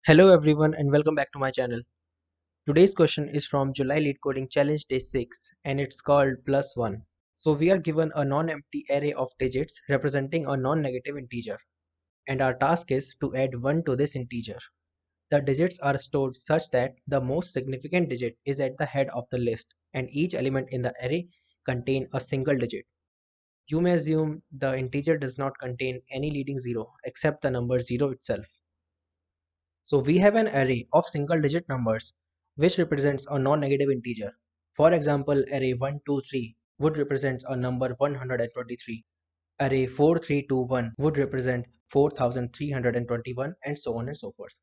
Hello everyone and welcome back to my channel. Today's question is from July Leetcoding Challenge Day 6 and it's called plus 1. So we are given a non-empty array of digits representing a non-negative integer and our task is to add 1 to this integer. The digits are stored such that the most significant digit is at the head of the list and each element in the array contain a single digit. You may assume the integer does not contain any leading zero except the number 0 itself. So we have an array of single digit numbers which represents a non-negative integer. For example, array 123 would represent a number 123. Array 4321 would represent 4321 and so on and so forth.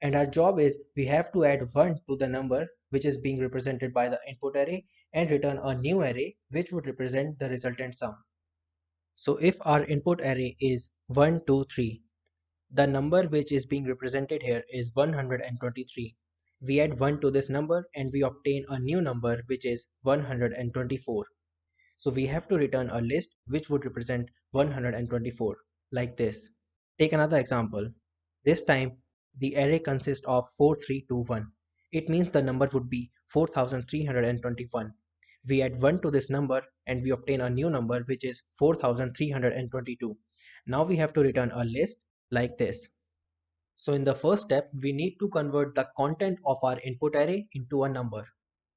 And our job is we have to add 1 to the number which is being represented by the input array and return a new array which would represent the resultant sum. So if our input array is 123, the number which is being represented here is 123. We add 1 to this number and we obtain a new number which is 124. So we have to return a list which would represent 124 like this. Take another example. This time the array consists of 4321. It means the number would be 4321. We add 1 to this number and we obtain a new number which is 4322. Now we have to return a list like this. So in the first step, we need to convert the content of our input array into a number.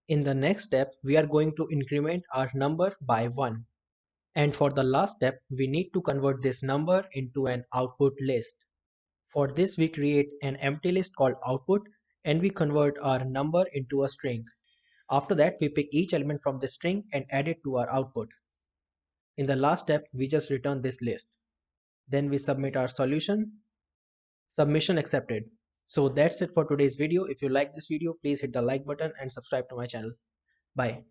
In the next step, we are going to increment our number by 1. And for the last step, we need to convert this number into an output list. For this, we create an empty list called output and we convert our number into a string. After that, we pick each element from the string and add it to our output. In the last step, we just return this list. Then we submit our solution. Submission accepted. So that's it for today's video. If you like this video, please hit the like button and subscribe to my channel. Bye.